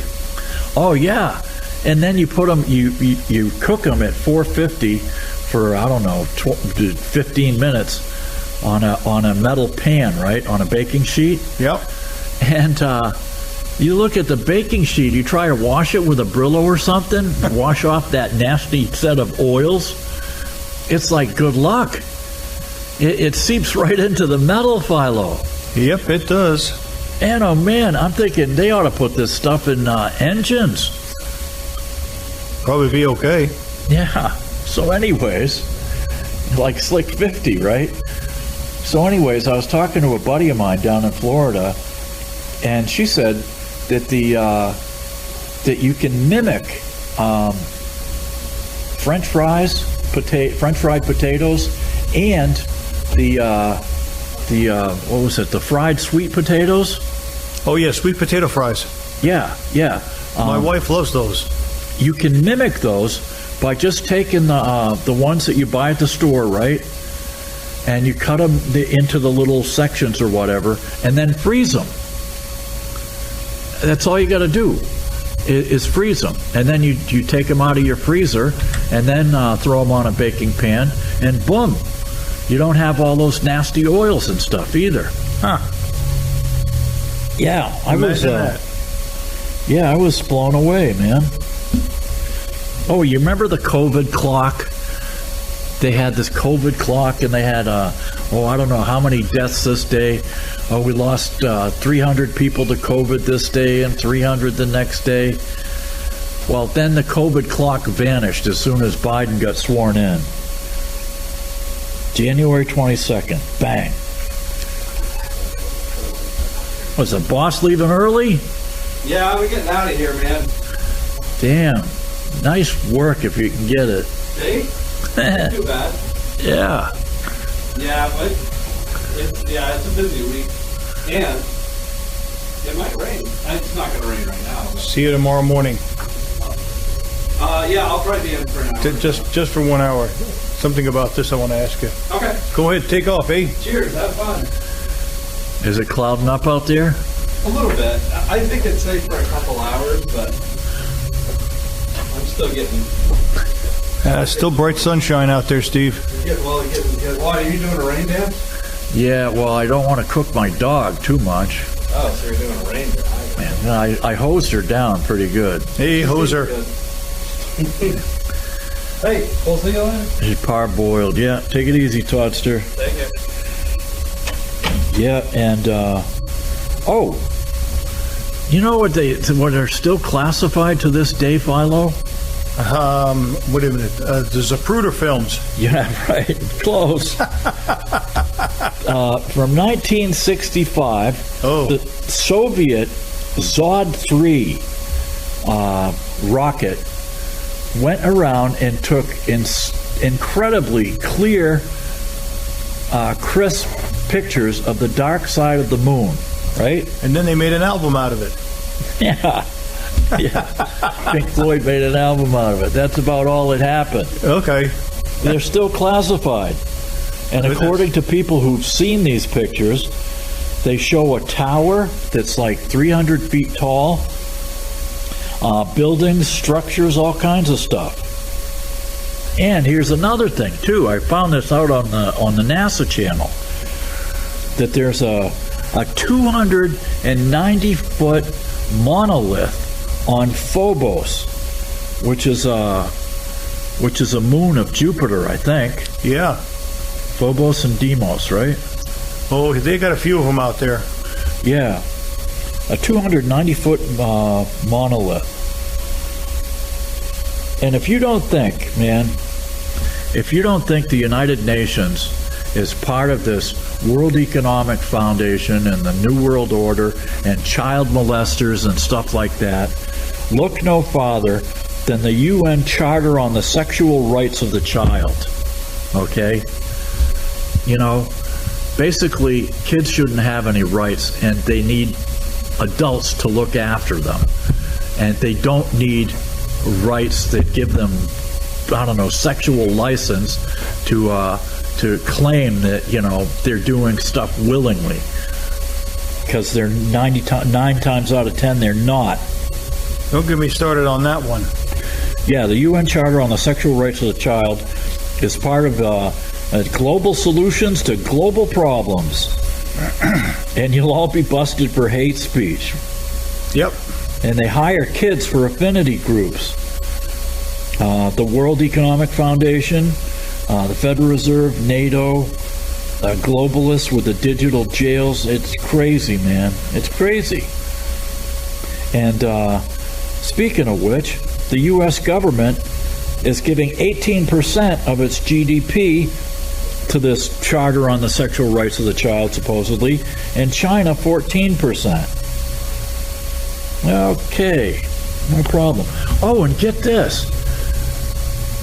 Speaker 2: Oh yeah. And then you put them, you cook them at 450 for, I don't know, 15 minutes on a metal pan, right, on a baking sheet.
Speaker 7: Yep.
Speaker 2: And you look at the baking sheet, you try to wash it with a Brillo or something, wash off that nasty set of oils. It's like, good luck. It seeps right into the metal, Philo.
Speaker 7: Yep, it does.
Speaker 2: And oh man, I'm thinking they ought to put this stuff in engines.
Speaker 7: Probably be okay.
Speaker 2: Yeah. So anyways, like Slick 50, right? So anyways, I was talking to a buddy of mine down in Florida, and she said that that you can mimic French fried potatoes, and the what was it? The fried sweet potatoes.
Speaker 7: Oh yeah, sweet potato fries.
Speaker 2: Yeah.
Speaker 7: My wife loves those.
Speaker 2: You can mimic those by just taking the ones that you buy at the store, right? And you cut them into the little sections or whatever, and then freeze them. That's all you got to do is freeze them. And then you take them out of your freezer and then throw them on a baking pan, and boom, you don't have all those nasty oils and stuff either.
Speaker 7: Huh.
Speaker 2: Yeah, I was blown away, man. Oh, you remember the COVID clock? They had this COVID clock, and they had, I don't know how many deaths this day. Oh, we lost 300 people to COVID this day and 300 the next day. Well, then the COVID clock vanished as soon as Biden got sworn in. January 22nd. Bang. Was the boss leaving early?
Speaker 9: Yeah, we're getting out of here, man.
Speaker 2: Damn. Nice work if you can get it.
Speaker 9: See? Not too bad.
Speaker 2: Yeah.
Speaker 9: Yeah, but it's a busy week. And it might rain. It's not going to rain right now. But.
Speaker 7: See you tomorrow morning.
Speaker 9: Yeah, I'll probably be in for an hour.
Speaker 7: Just for 1 hour. Something about this I want to ask you.
Speaker 9: Okay.
Speaker 7: Go ahead, take off, eh?
Speaker 9: Cheers, have fun.
Speaker 2: Is it clouding up out there?
Speaker 9: A little bit. I think it's safe for a couple hours, but I'm still getting...
Speaker 7: Still bright sunshine out there, Steve.
Speaker 9: Why, are you doing a rain dance?
Speaker 2: Yeah, well, I don't want to cook my dog too much.
Speaker 9: Oh, so you're doing a rain dance.
Speaker 2: Man, I hosed her down pretty good.
Speaker 7: Hey, hoser.
Speaker 9: Hey, we'll see you later.
Speaker 2: She's parboiled. Yeah, take it easy, Toddster.
Speaker 9: Take it.
Speaker 2: Yeah, and, you know what are still classified to this day, Philo?
Speaker 7: Wait a minute. The Zapruder films.
Speaker 2: Yeah, right. Close. From 1965, the Soviet Zod-3 rocket went around and took incredibly clear, crisp pictures of the dark side of the moon, right?
Speaker 7: And then they made an album out of it.
Speaker 2: Yeah. Pink Floyd made an album out of it. That's about all that happened.
Speaker 7: Okay.
Speaker 2: They're still classified. And according to people who've seen these pictures, they show a tower that's like 300 feet tall, buildings, structures, all kinds of stuff. And here's another thing, too. I found this out on the NASA channel, that there's a 290-foot monolith on Phobos, which is a moon of Jupiter, I think.
Speaker 7: Yeah.
Speaker 2: Phobos and Deimos, right?
Speaker 7: Oh, they got a few of them out there.
Speaker 2: Yeah. A 290-foot monolith. And if you don't think, man, the United Nations is part of this World Economic Foundation and the New World Order and child molesters and stuff like that, look no farther than the UN Charter on the Sexual Rights of the Child. Okay? You know, basically, kids shouldn't have any rights, and they need adults to look after them. And they don't need rights that give them, I don't know, sexual license to claim that, you know, they're doing stuff willingly. Because they're 9 times out of 10, they're not.
Speaker 7: Don't get me started on that one.
Speaker 2: Yeah, the UN Charter on the Sexual Rights of the Child is part of global solutions to global problems. And you'll all be busted for hate speech.
Speaker 7: Yep.
Speaker 2: And they hire kids for affinity groups. The World Economic Foundation, the Federal Reserve, NATO, globalists with the digital jails. It's crazy, man. It's crazy. And speaking of which, the U.S. government is giving 18% of its GDP to this Charter on the Sexual Rights of the Child, supposedly, and China 14%. Okay, no problem. Oh, and get this.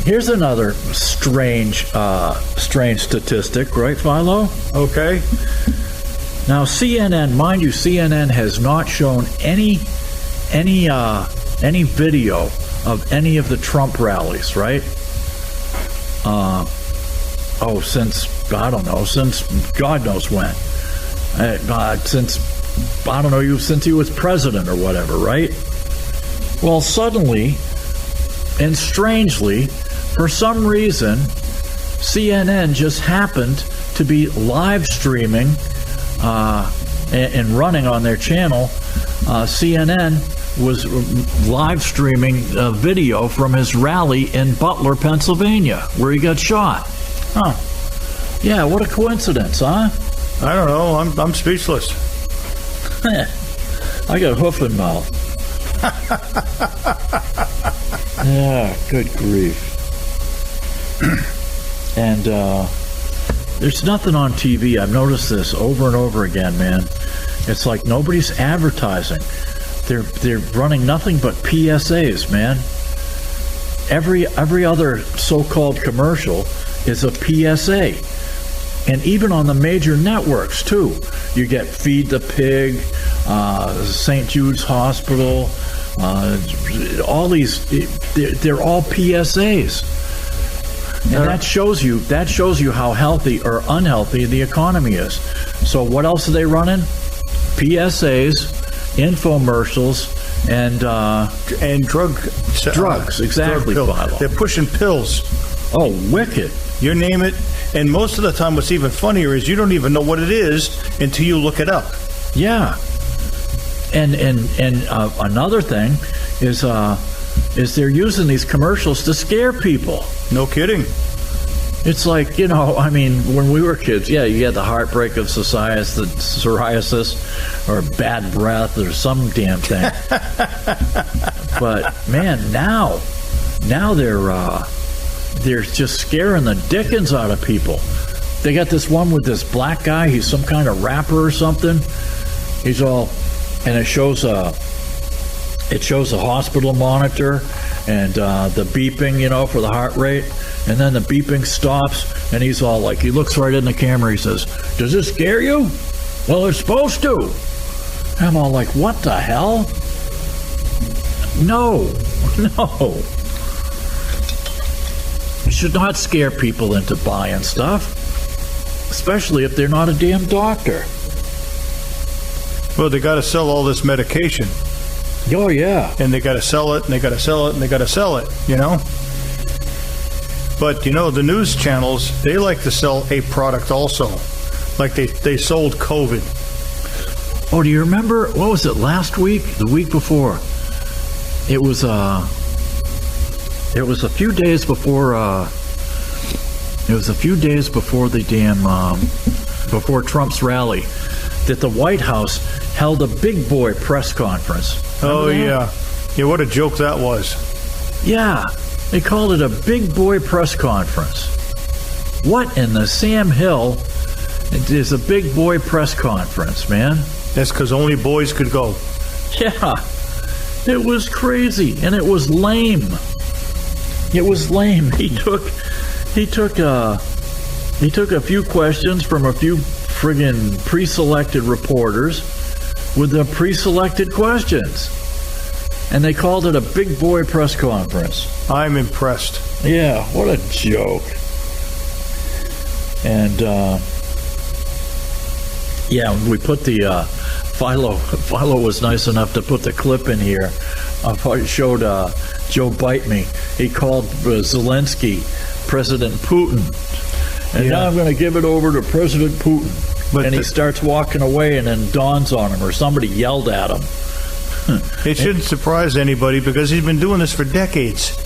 Speaker 2: Here's another strange statistic, right, Philo?
Speaker 7: Okay.
Speaker 2: Now, CNN, mind you, CNN has not shown any video of any of the Trump rallies, right? Since God knows when. Since he was president or whatever, right? Well, suddenly and strangely, for some reason, CNN just happened to be live streaming and running on their channel. CNN was live streaming a video from his rally in Butler, Pennsylvania, where he got shot. Huh. Yeah, what a coincidence, huh?
Speaker 7: I don't know. I'm speechless.
Speaker 2: I got hoof and mouth. Yeah, good grief. And there's nothing on TV. I've noticed this over and over again, man. It's like nobody's advertising. They're running nothing but PSAs, man. Every other so-called commercial is a PSA. And even on the major networks, too. You get Feed the Pig, St. Jude's Hospital, all these, they're all PSAs. And that shows you how healthy or unhealthy the economy is. So what else are they running? PSAs, infomercials, and drugs. Exactly.
Speaker 7: Drug They're pushing pills.
Speaker 2: Oh, wicked!
Speaker 7: You name it. And most of the time, what's even funnier is you don't even know what it is until you look it up.
Speaker 2: Yeah. And another thing is they're using these commercials to scare people.
Speaker 7: No kidding.
Speaker 2: It's like, I mean, when we were kids, yeah, you had the heartbreak of psoriasis or bad breath or some damn thing. But man, now they're just scaring the dickens out of people. They got this one with this black guy. He's some kind of rapper or something. He's all, and it shows a hospital monitor and the beeping, for the heart rate. And then the beeping stops, and he's all like, he looks right in the camera, he says, "Does this scare you?" "Well, it's supposed to." I'm all like, what the hell? No. You should not scare people into buying stuff, especially if they're not a damn doctor.
Speaker 7: Well, they got to sell all this medication.
Speaker 2: Oh, yeah.
Speaker 7: And they got to sell it, and they got to sell it, and they got to sell it, you know? But, you know, the news channels, they like to sell a product also. Like they sold COVID.
Speaker 2: Oh, do you remember, what was it, last week? The week before? It was a few days before, the damn, before Trump's rally, that the White House held a big boy press conference. Remember that?
Speaker 7: Yeah. Yeah, what a joke that was.
Speaker 2: Yeah, they called it a big boy press conference. What in the Sam Hill is a big boy press conference, man?
Speaker 7: That's because only boys could go.
Speaker 2: Yeah, it was crazy, and it was lame. It was lame. He took a few questions from a few friggin' pre-selected reporters with the pre-selected questions, and they called it a big boy press conference.
Speaker 7: I'm impressed.
Speaker 2: Yeah, what a joke. And yeah, we put the Philo was nice enough to put the clip in here. I showed Joe Bite Me. He called Zelensky President Putin. And now I'm going to give it over to President Putin. But he starts walking away, and then dawns on him, or somebody yelled at him.
Speaker 7: It shouldn't surprise anybody because he's been doing this for decades.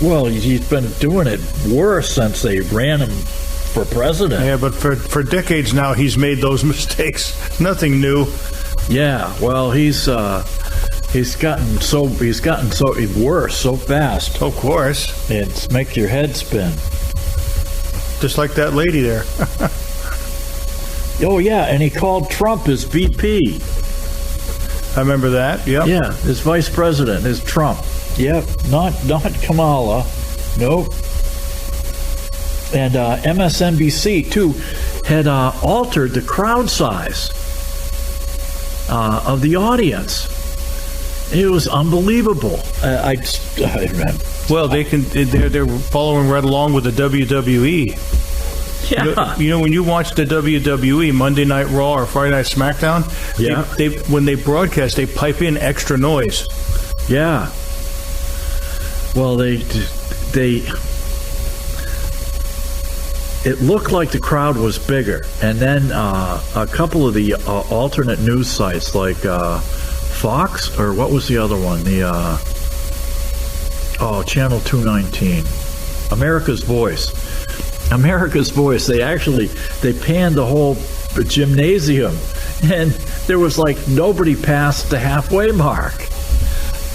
Speaker 2: Well, he's been doing it worse since they ran him for president.
Speaker 7: Yeah, but for decades now, he's made those mistakes. Nothing new.
Speaker 2: Yeah, well, he's gotten so worse so fast.
Speaker 7: Of course,
Speaker 2: it makes your head spin.
Speaker 7: Just like that lady there.
Speaker 2: Oh yeah, and he called Trump his VP.
Speaker 7: I remember that. Yep.
Speaker 2: Yeah, his vice president is Trump. Yep, not Kamala. Nope. And MSNBC too had altered the crowd size of the audience. It was unbelievable.
Speaker 7: Well, they're following right along with the WWE.
Speaker 2: Yeah.
Speaker 7: You know, when you watch the WWE Monday Night Raw or Friday Night SmackDown,
Speaker 2: yeah,
Speaker 7: when they broadcast, they pipe in extra noise.
Speaker 2: Yeah. Well, it looked like the crowd was bigger, and then a couple of the alternate news sites like Fox, or what was the other one? The Channel 219, America's Voice. They panned the whole gymnasium, and there was like nobody past the halfway mark.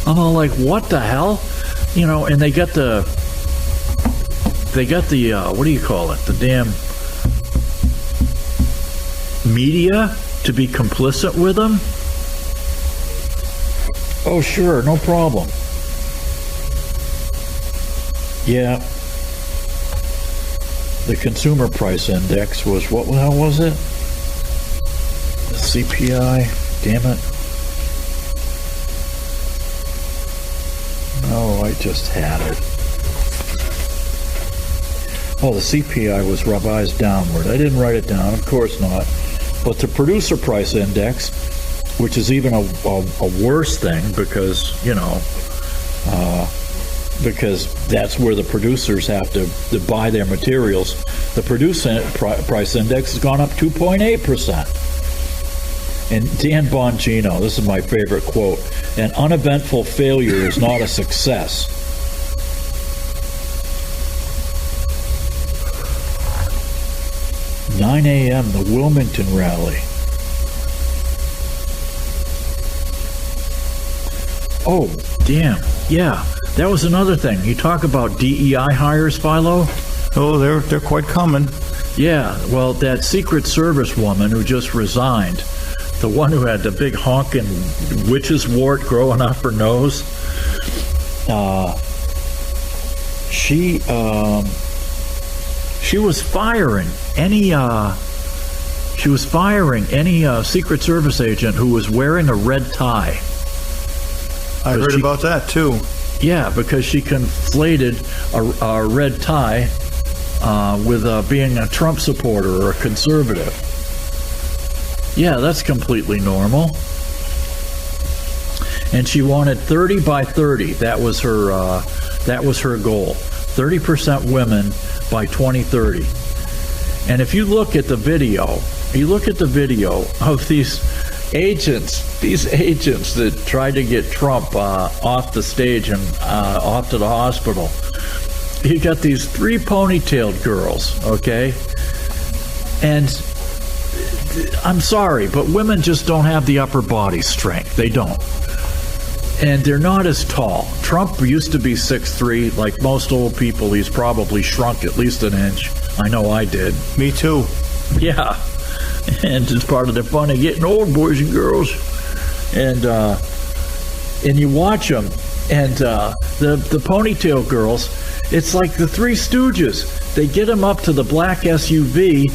Speaker 2: I'm all like, what the hell? You know, and they got the what do you call it? The damn media to be complicit with them? Oh, sure, no problem. Yeah. The consumer price index was, what the hell was it? The CPI, damn it. Oh, I just had it. Oh, the CPI was revised downward. I didn't write it down, of course not. But the producer price index, which is even a worse thing because, you know, because that's where the producers have to buy their materials. The producer price index has gone up 2.8%. And Dan Bongino, this is my favorite quote, "An uneventful failure is not a success." "9 a.m., the Wilmington rally." Oh, damn. Yeah, that was another thing. You talk about DEI hires, Philo?
Speaker 7: Oh, they're quite common.
Speaker 2: Yeah, well, that Secret Service woman who just resigned, the one who had the big honking witch's wart growing up her nose, she was firing any Secret Service agent who was wearing a red tie.
Speaker 7: I heard about that too.
Speaker 2: Yeah, because she conflated a red tie with being a Trump supporter or a conservative. Yeah, that's completely normal. And she wanted 30 by 30. That was her goal. 30% women by 2030. And if you look at the video of these agents that tried to get Trump off the stage and off to the hospital, you got these 3 ponytailed girls, okay? And I'm sorry, but women just don't have the upper body strength. They don't. And they're not as tall. Trump used to be 6'3". Like most old people, he's probably shrunk at least an inch. I know I did.
Speaker 7: Me too.
Speaker 2: Yeah. And it's part of the fun of getting old, boys and girls. And you watch them, and the ponytail girls, it's like the Three Stooges. They get them up to the black SUV,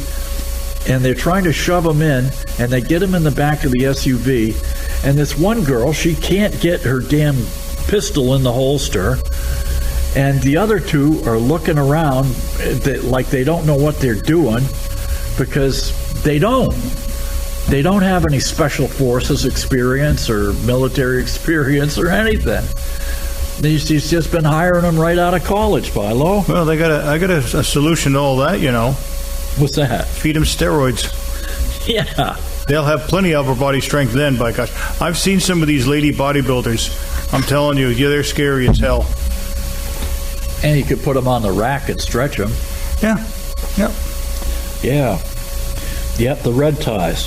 Speaker 2: and they're trying to shove them in, and they get them in the back of the SUV. And this one girl, she can't get her damn pistol in the holster. And the other 2 are looking around like they don't know what they're doing, because they don't have any special forces experience or military experience or anything. She's just been hiring them right out of college, Philo.
Speaker 7: Well, I got a solution to all that, you know.
Speaker 2: What's that?
Speaker 7: Feed them steroids.
Speaker 2: Yeah.
Speaker 7: They'll have plenty of upper body strength then, by gosh. I've seen some of these lady bodybuilders. I'm telling you, yeah, they're scary as hell.
Speaker 2: And you could put them on the rack and stretch them.
Speaker 7: Yeah. Yep.
Speaker 2: Yeah. Yep, the red ties.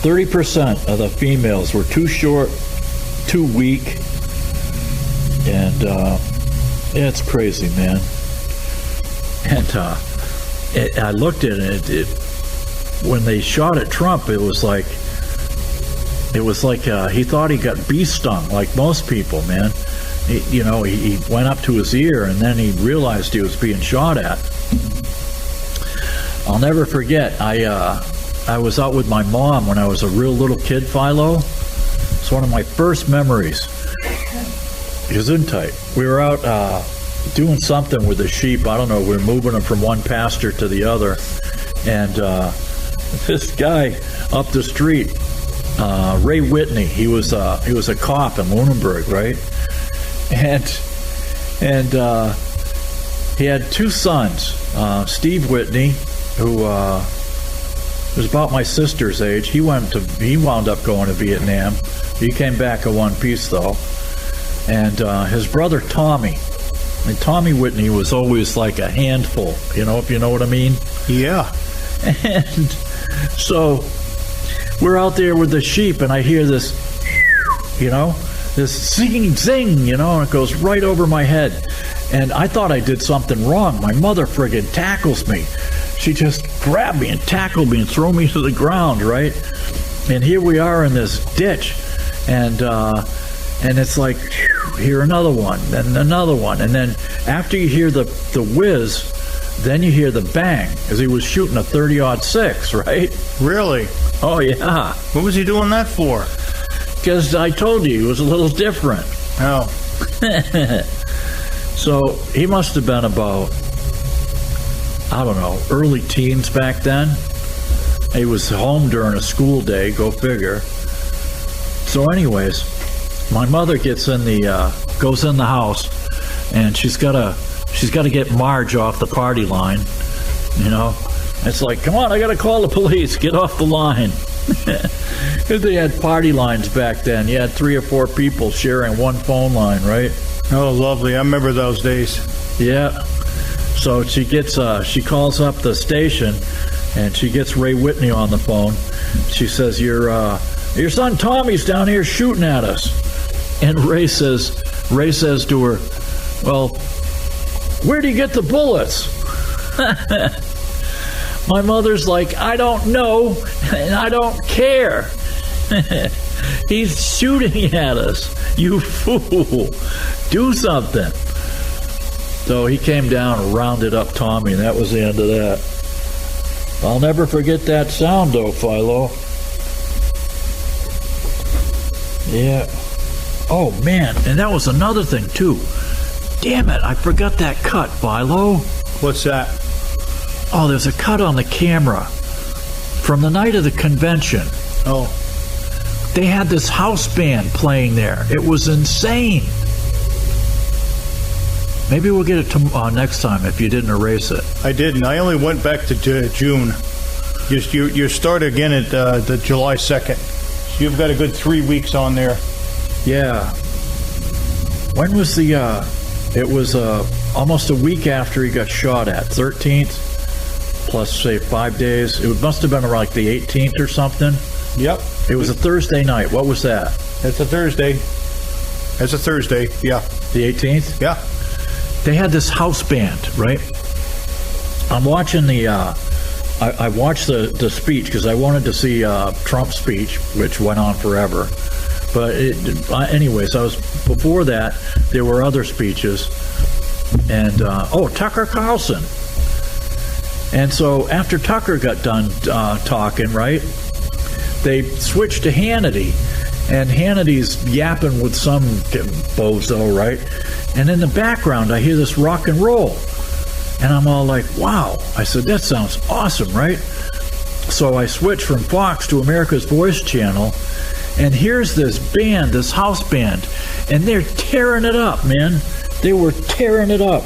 Speaker 2: 30% of the females were too short, too weak, and it's crazy, man. And I looked at it. When they shot at Trump, it was like he thought he got bee stung, like most people, man. He went up to his ear, and then he realized he was being shot at. I'll never forget, I was out with my mom when I was a real little kid, Philo. It's one of my first memories. Gesundheit. We were out doing something with the sheep. I don't know, we were moving them from one pasture to the other. And this guy up the street, Ray Whitney, he was a cop in Lunenburg, right? And he had 2 sons, Steve Whitney, who was about my sister's age. He wound up going to Vietnam. He came back in one piece, though. And his brother Tommy, and Tommy Whitney was always like a handful, if you know what I mean.
Speaker 7: Yeah.
Speaker 2: And so we're out there with the sheep, and I hear this, this zing, and it goes right over my head. And I thought I did something wrong. My mother friggin' tackles me. She just grabbed me and tackled me and threw me to the ground, right? And here we are in this ditch, and it's like, here another one, then another one, and then after you hear the whiz, then you hear the bang, as he was shooting a 30-06, right?
Speaker 7: Really?
Speaker 2: Oh yeah.
Speaker 7: What was he doing that for?
Speaker 2: Because I told you he was a little different.
Speaker 7: Oh.
Speaker 2: So he must have been about, I don't know, early teens back then. He was home during a school day, go figure. So anyways, my mother goes in the house, and she's got to get Marge off the party line. It's like, come on, I got to call the police. Get off the line. Because they had party lines back then. You had 3 or 4 people sharing one phone line, right?
Speaker 7: Oh, lovely. I remember those days.
Speaker 2: Yeah. So she calls up the station, and she gets Ray Whitney on the phone. She says, your son Tommy's down here shooting at us. And Ray says to her, well, where do you get the bullets? My mother's like, I don't know, and I don't care. He's shooting at us. You fool. Do something. So he came down and rounded up Tommy, and that was the end of that. I'll never forget that sound, though, Philo. Yeah. Oh, man. And that was another thing, too. Damn it. I forgot that cut, Philo.
Speaker 7: What's that?
Speaker 2: Oh, there's a cut on the camera from the night of the convention.
Speaker 7: Oh.
Speaker 2: They had this house band playing there. It was insane. Maybe we'll get it next time if you didn't erase it.
Speaker 7: I didn't. I only went back to June. You start again at the July 2nd. So you've got a good 3 weeks on there.
Speaker 2: Yeah. When was the... it was almost a week after he got shot at. 13th, plus, say, 5 days. It must have been around like the 18th or something.
Speaker 7: Yep.
Speaker 2: It was a Thursday night. What was that?
Speaker 7: It's a Thursday. It's a Thursday, yeah.
Speaker 2: The 18th?
Speaker 7: Yeah.
Speaker 2: They had this house band, right? I'm watching the... I watched the speech because I wanted to see Trump's speech, which went on forever. But anyways, before that, there were other speeches. And, Tucker Carlson. And so after Tucker got done talking, right, they switched to Hannity. And Hannity's yapping with some bozo, right? And in the background, I hear this rock and roll. And I'm all like, wow. I said, that sounds awesome, right? So I switched from Fox to America's Voice channel. And here's this band, this house band. And they're tearing it up, man. They were tearing it up.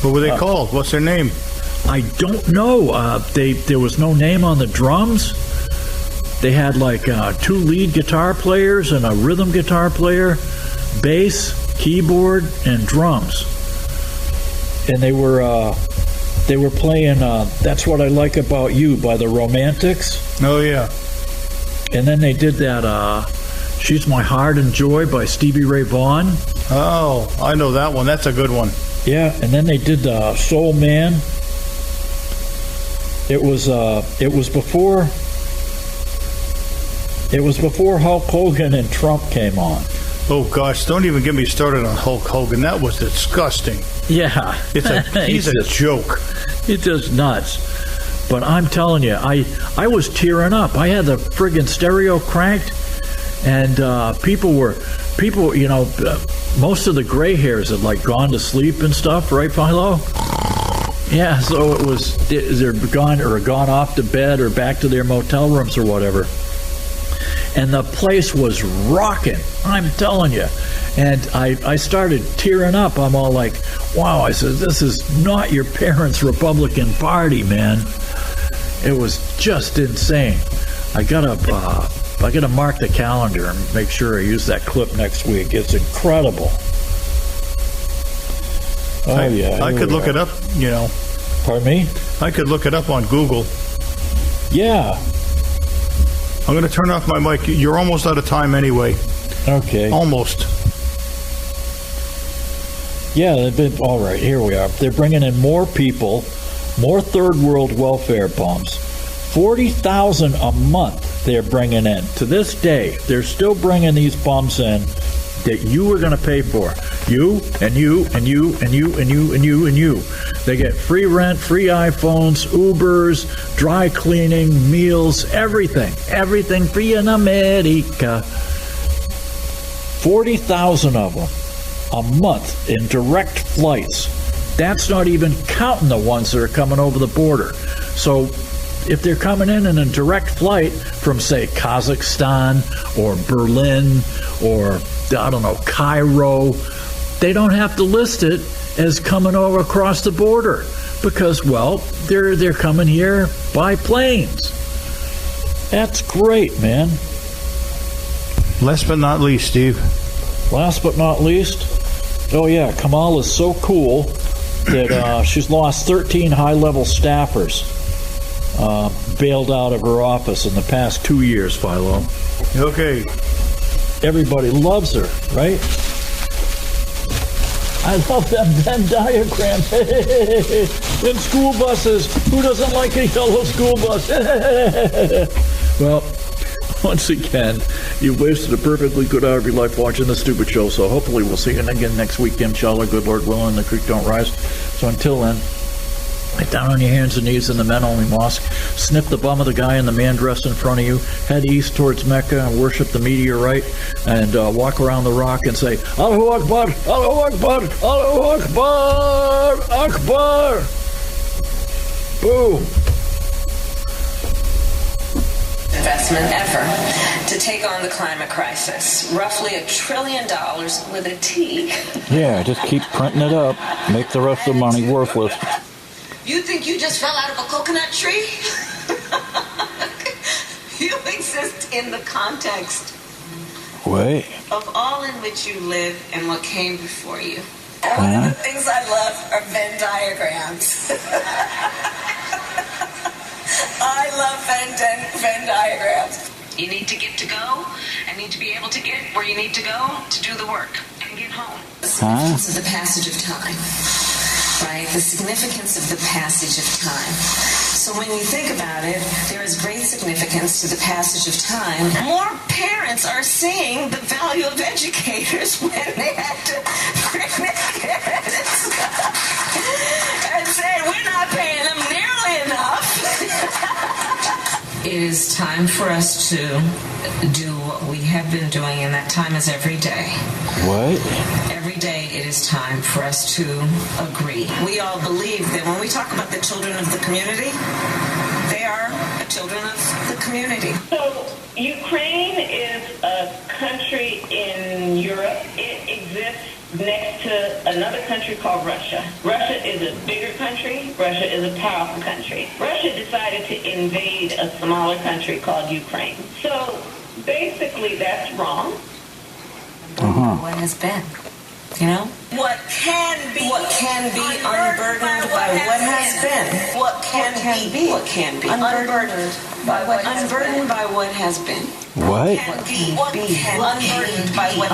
Speaker 7: What were they called? What's their name?
Speaker 2: I don't know. There was no name on the drums. They had like 2 lead guitar players and a rhythm guitar player, bass, keyboard, and drums. And they were playing That's What I Like About You by the Romantics.
Speaker 7: Oh, yeah.
Speaker 2: And then they did that She's My Heart and Joy by Stevie Ray Vaughan.
Speaker 7: Oh, I know that one. That's a good one.
Speaker 2: Yeah, and then they did Soul Man. It was before Hulk Hogan and Trump came on.
Speaker 7: Oh gosh, don't even get me started on Hulk Hogan. That was disgusting.
Speaker 2: Yeah.
Speaker 7: He's a joke.
Speaker 2: He's just nuts. But I'm telling you, I was tearing up. I had the friggin' stereo cranked, and people, you know, most of the gray hairs had like gone to sleep and stuff, right, Philo? Yeah, so they're gone off to bed or back to their motel rooms or whatever. And the place was rocking, I'm telling you. And I started tearing up. I'm all like, wow. I said, this is not your parents' Republican Party, man. It was just insane. I gotta mark the calendar and make sure I use that clip next week. It's incredible. Oh, yeah.
Speaker 7: I could look it up, you know.
Speaker 2: Pardon me?
Speaker 7: I could look it up on Google.
Speaker 2: Yeah.
Speaker 7: I'm going to turn off my mic. You're almost out of time anyway.
Speaker 2: Okay.
Speaker 7: Almost.
Speaker 2: Yeah, all right, here we are. They're bringing in more people, more third world welfare bums. 40,000 a month they're bringing in. To this day, they're still bringing these bums in that you are going to pay for. You, and you, and you, and you, and you, and you, and you. They get free rent, free iPhones, Ubers, dry cleaning, meals, everything. Everything free in America. 40,000 of them a month in direct flights. That's not even counting the ones that are coming over the border. So if they're coming in a direct flight from, say, Kazakhstan or Berlin or, I don't know, Cairo, they don't have to list it as coming over across the border because, well, they're coming here by planes. That's great, man.
Speaker 7: Last but not least, Steve.
Speaker 2: Last but not least, oh yeah, Kamala's so cool that she's lost 13 high-level staffers bailed out of her office in the past 2 years, Philo.
Speaker 7: Okay.
Speaker 2: Everybody loves her, right? I love them Venn diagrams. In school buses, who doesn't like a yellow school bus? Well, once again, you wasted a perfectly good hour of your life watching this stupid show. So hopefully we'll see you again next week, inshallah, good Lord willing, the creek don't rise. So until then, get down on your hands and knees in the men-only mosque, snip the bum of the guy in the man dressed in front of you, head east towards Mecca and worship the meteorite, and walk around the rock and say, Allahu Akbar, Allahu Akbar, Allahu Akbar, Akbar. Boom.
Speaker 1: Investment ever to take on the climate crisis. Roughly $1 trillion with a T.
Speaker 2: Yeah, just keep printing it up. Make the rest of the money worthless.
Speaker 1: You think you just fell out of a coconut tree? You exist in the context of all in which you live and what came before you. One of the things I love are Venn diagrams. I love Venn diagrams. You need to get to go and need to be able to get where you need to go to do the work and get home. The significance of the passage of time, right? The significance of the passage of time. So when you think about it, there is great significance to the passage of time. More parents are seeing the value of educators when they had to bring their kids and say, we're not paying them nearly enough. It is time for us to do what we have been doing, and that time is every day.
Speaker 2: What?
Speaker 1: Every day it is time for us to agree. We all believe that when we talk about the children of the community, they are the children of the community. So Ukraine is a country in Europe. It exists next to another country called Russia. Russia is a bigger country. Russia is a powerful country. Russia decided to invade a smaller country called Ukraine. So basically that's wrong. What has been, you know? What can be unburdened by what has been. What can be unburdened by what has been.
Speaker 2: What?
Speaker 1: Unburdened by what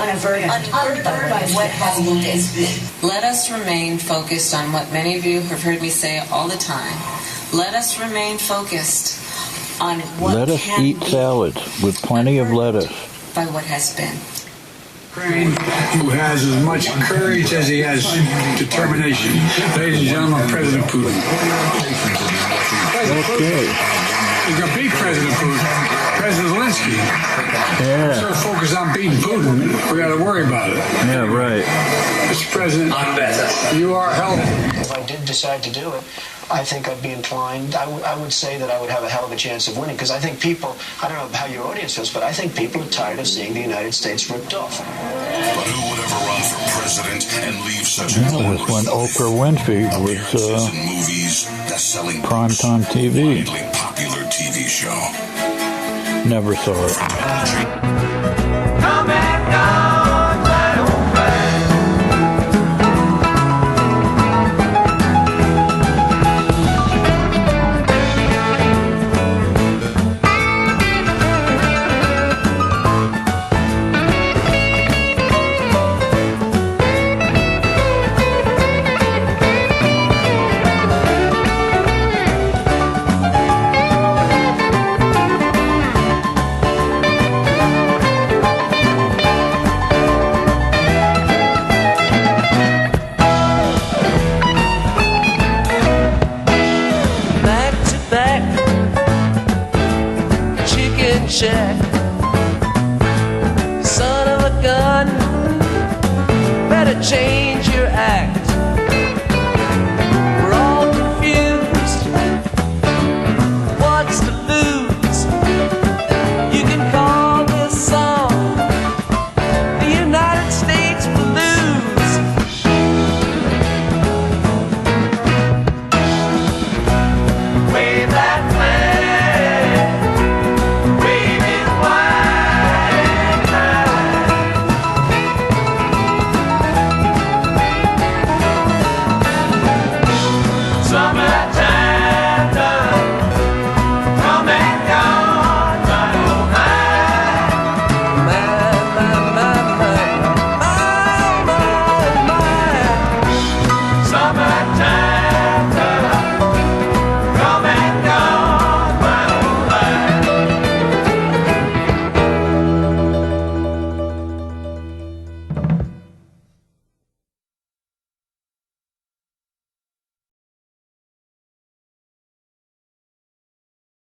Speaker 1: has been. Let us remain focused on what many of you have heard me say all the time. Let us remain focused on what
Speaker 2: Let us eat salads with plenty of lettuce.
Speaker 1: By what has been.
Speaker 4: Ukraine, who has as much courage as he has determination. Ladies and gentlemen, President Putin.
Speaker 2: Okay.
Speaker 4: He's going to beat President Putin. President Zelensky.
Speaker 2: Yeah.
Speaker 4: Instead of focus on beating Putin, we got to worry about it.
Speaker 2: Yeah, right.
Speaker 4: Mr. President, I'm better. You are helping.
Speaker 5: If I did decide to do it, I think I'd be inclined, I would say that I would have a hell of a chance of winning, because I think people, I don't know how your audience feels, but I think people are tired of seeing the United States ripped off.
Speaker 6: But who would ever run for president and leave such
Speaker 2: That was when Oprah Winfrey was
Speaker 6: movies, best-selling
Speaker 2: primetime TV.
Speaker 6: widely popular TV show.
Speaker 2: Never saw it.
Speaker 10: Come and go, right away. Shack. Son of a gun, better change your act.